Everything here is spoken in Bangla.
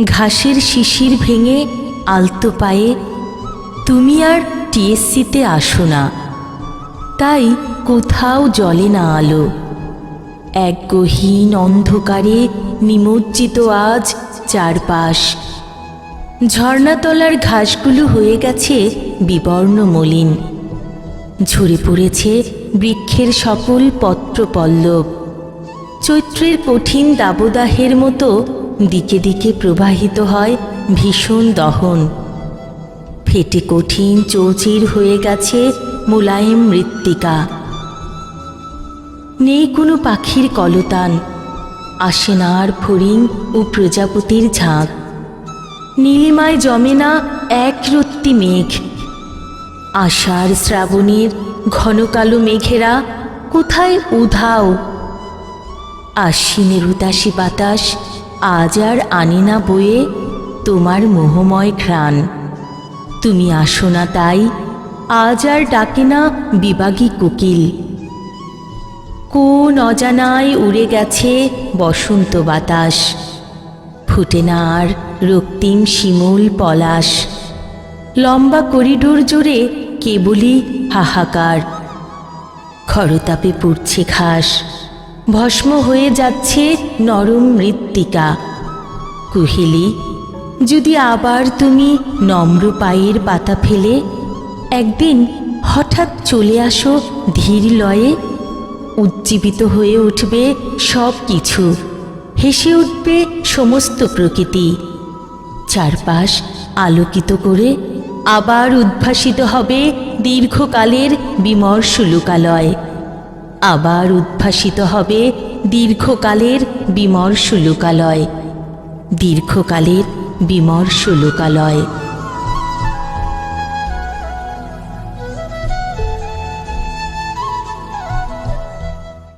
ঘাসের শিশির ভেঙে আলতো পায়ে তুমি আর টিএসসিতে আসো না, তাই কোথাও জ্বলে না আলো। এক গহীন অন্ধকারে নিমজ্জিত আজ চারপাশ। ঝর্ণাতলার ঘাসগুলো হয়ে গেছে বিবর্ণ মলিন, ঝরে পড়েছে বৃক্ষের সকল পত্রপল্লব। চৈত্রের কঠিন দাবদাহের মতো দিকে দিকে প্রবাহিত হয় ভীষণ দহন। ফেটে কঠিন চৌচির হয়ে গেছে মোলায়েম মৃত্তিকা। নেই কোনো পাখির কলতান, আসে না আর ফড়িং ও প্রজাপতির ঝাঁক। নীলিমায় জমে না এক রত্তি মেঘ। আষাঢ় শ্রাবণের ঘন কালো মেঘেরা কোথায় উধাও। আশ্বিনের উদাসী বাতাস আজ আর আনে না বয়ে তোমার মোহময় ঘ্রাণ। তুমি আসো না তাই আজ আর ডাকে না বিবাগী কোকিল। কোন অজানায় উড়ে গেছে বসন্ত বাতাস, ফুটে না আর রক্তিম শিমুল পলাশ। লম্বা করিডোর জুড়ে কেবলই হাহাকার। খরতাপে পুড়ছে ঘাস, ভস্ম হয়ে যাচ্ছে নরম মৃত্তিকা। কুহেলি, যদি আবার তুমি নম্র পায়ের পাতা ফেলে একদিন হঠাৎ চলে আসো ধীর লয়ে, উজ্জীবিত হয়ে উঠবে সব কিছু, হেসে উঠবে সমস্ত প্রকৃতি। চারপাশ আলোকিত করে আবার উদ্ভাসিত হবে দীর্ঘকালের বিমর্ষ লোকালয়। আবার উদ্ভাসিত হবে দীর্ঘকালের বিমর্ষ লোকালয়, দীর্ঘকালের বিমর্ষ লোকালয়।